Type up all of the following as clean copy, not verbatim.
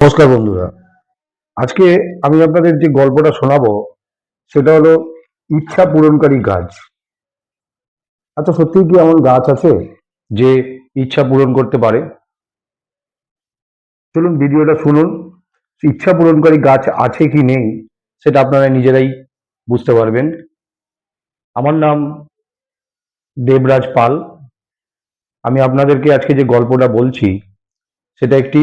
নমস্কার বন্ধুরা। আজকে আমি আপনাদের যে গল্পটা শোনাবো সেটা হলো ইচ্ছা পূরণকারী গাছ। আচ্ছা, সত্যিই কি এমন গাছ আছে যে ইচ্ছা পূরণ করতে পারে? চলুন ভিডিওটা শুনুন। ইচ্ছা পূরণকারী গাছ আছে কি নেই সেটা আপনারা নিজেরাই বুঝতে পারবেন। আমার নাম দেবরাজ পাল। আমি আপনাদেরকে আজকে যে গল্পটা বলছি সেটা একটি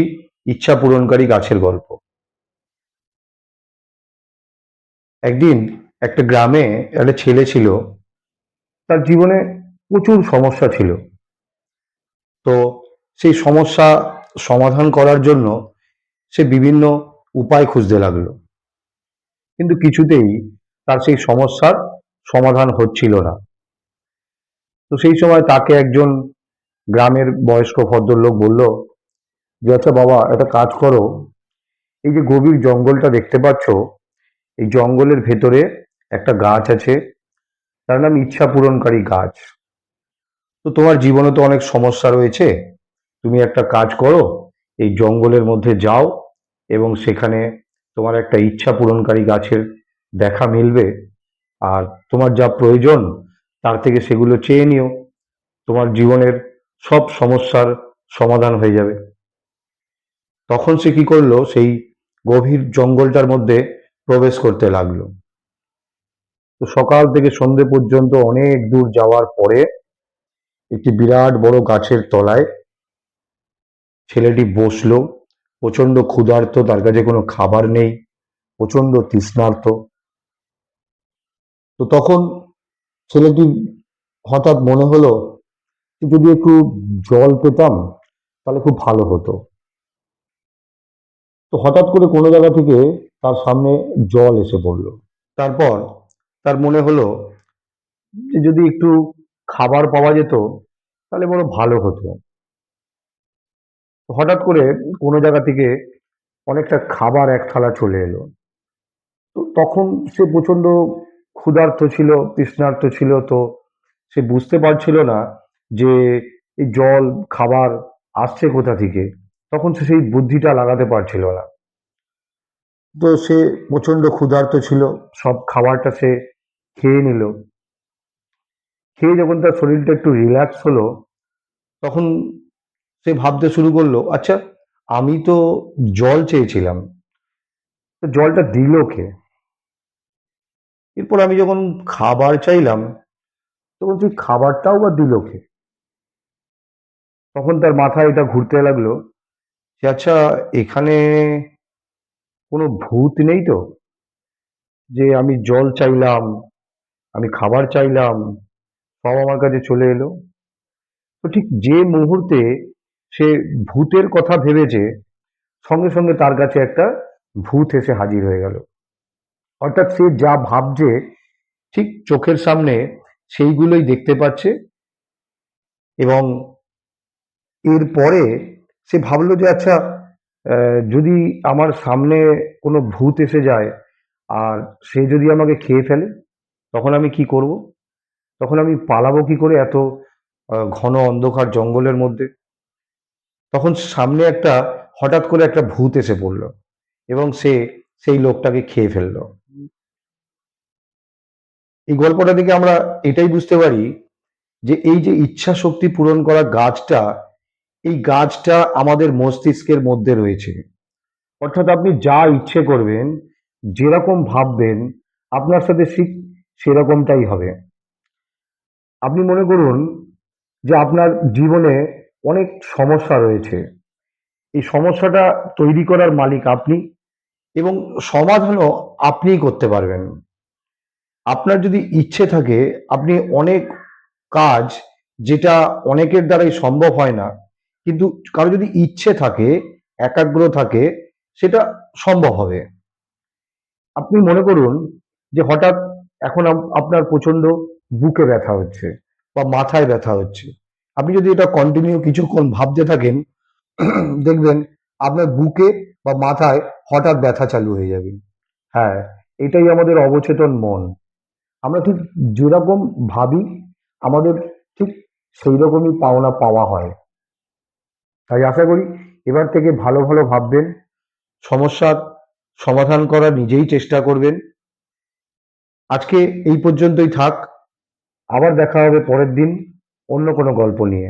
ইচ্ছা পূরণকারী গাছের গল্প। একদিন একটা গ্রামে একটা ছেলে ছিল। তার জীবনে প্রচুর সমস্যা ছিল। তো সেই সমস্যা সমাধান করার জন্য সে বিভিন্ন উপায় খুঁজতে লাগলো, কিন্তু কিছুতেই তার সেই সমস্যার সমাধান হচ্ছিল না। তো সেই সময় তাকে একজন গ্রামের বয়স্ক ভদ্রলোক বলল যে, আচ্ছা বাবা, একটা কাজ করো, এই যে গভীর জঙ্গলটা দেখতে পাচ্ছ, এই জঙ্গলের ভেতরে একটা গাছ আছে, তার নাম ইচ্ছা পূরণকারী গাছ। তো তোমার জীবনে তো অনেক সমস্যা রয়েছে, তুমি একটা কাজ করো, এই জঙ্গলের মধ্যে যাও এবং সেখানে তোমার একটা ইচ্ছা পূরণকারী গাছের দেখা মিলবে। আর তোমার যা প্রয়োজন তার থেকে সেগুলো চেয়ে নিও, তোমার জীবনের সব সমস্যার সমাধান হয়ে যাবে। তখন সে কি করলো, সেই গভীর জঙ্গলটার মধ্যে প্রবেশ করতে লাগলো। তো সকাল থেকে সন্ধে পর্যন্ত অনেক দূর যাওয়ার পরে একটি বিরাট বড় গাছের তলায় ছেলেটি বসলো। প্রচন্ড ক্ষুধার্ত, তার কাছে কোনো খাবার নেই, প্রচন্ড তৃষ্ণার্ত। তো তখন ছেলেটির হঠাৎ মনে হলো যে যদি একটু জল পেতাম তাহলে খুব ভালো হতো। তো হঠাৎ করে কোনো জায়গা থেকে তার সামনে জল এসে পড়লো। তারপর তার মনে হলো যে যদি একটু খাবার পাওয়া যেত তাহলে বড় ভালো হতো। তো হঠাৎ করে কোনো জায়গা থেকে অনেকটা খাবার এক থালা চলে এলো। তো তখন সে প্রচন্ড ক্ষুধার্ত ছিল, তৃষ্ণার্ত ছিল। তো সে বুঝতে পারছিল না যে এই জল, খাবার আসছে কোথা থেকে। তখন সে সেই বুদ্ধিটা লাগাতে পারছিল না। তো সে প্রচন্ড ক্ষুধার্ত ছিল, সব খাবারটা সে খেয়ে নিল। খেয়ে যখন তার শরীরটা একটু রিল্যাক্স হলো, তখন সে ভাবতে শুরু করলো, আচ্ছা, আমি তো জল চেয়েছিলাম, তো জলটা দিল কে? এরপর আমি যখন খাবার চাইলাম, তখন সেই খাবারটাও বা দিল কে? তখন তার মাথায় এটা ঘুরতে লাগলো যে, আচ্ছা, এখানে কোনো ভূত নেই তো, যে আমি জল চাইলাম, আমি খাবার চাইলাম, সব আমার কাছে চলে এলো। তো ঠিক যে মুহূর্তে সে ভূতের কথা ভেবেছে, সঙ্গে সঙ্গে তার কাছে একটা ভূত এসে হাজির হয়ে গেল। অর্থাৎ সে যা ভাবছে ঠিক চোখের সামনে সেইগুলোই দেখতে পাচ্ছে। এবং এরপরে সে ভাবলো যে, আচ্ছা, যদি আমার সামনে কোনো ভূত এসে যায় আর সে যদি আমাকে খেয়ে ফেলে, তখন আমি কি করব? তখন আমি পালাবো কি করে এত ঘন অন্ধকার জঙ্গলের মধ্যে? তখন সামনে হঠাৎ করে একটা ভূত এসে পড়লো এবং সে সেই লোকটাকে খেয়ে ফেললো। এই গল্পটা থেকে আমরা এটাই বুঝতে পারি যে এই যে ইচ্ছা শক্তি পূরণ করা গাছটা, এই গাছটা আমাদের মস্তিষ্কের মধ্যে রয়েছে। অর্থাৎ আপনি যা ইচ্ছে করবেন, যেরকম ভাববেন, আপনার সাথে ঠিক সেরকমটাই হবে। আপনি মনে করুন যে আপনার জীবনে অনেক সমস্যা রয়েছে। এই সমস্যাটা তৈরি করার মালিক আপনি, এবং সমাধানও আপনিই করতে পারবেন। আপনার যদি ইচ্ছে থাকে, আপনি অনেক কাজ, যেটা অনেকের দ্বারাই সম্ভব হয় না, কিন্তু কারো যদি ইচ্ছে থাকে, একাগ্র থাকে, সেটা সম্ভব হবে। আপনি মনে করুন যে হঠাৎ এখন আপনার প্রচন্ড বুকে ব্যথা হচ্ছে বা মাথায় ব্যথা হচ্ছে। আপনি যদি এটা কন্টিনিউ কিছুক্ষণ ভাবতে থাকেন, দেখবেন আপনার বুকে বা মাথায় হঠাৎ ব্যথা চালু হয়ে যাবে। হ্যাঁ, এটাই আমাদের অবচেতন মন। আমরা ঠিক যেরকম ভাবি, আমাদের ঠিক সেই রকমই পাওনা পাওয়া হয়। তাই আশা করি এবার থেকে ভালো ভালো ভাববেন, সমস্যার সমাধান করার নিজেই চেষ্টা করবেন। আজকে এই পর্যন্তই থাক। আবার দেখা হবে পরের দিন অন্য কোনো গল্প নিয়ে।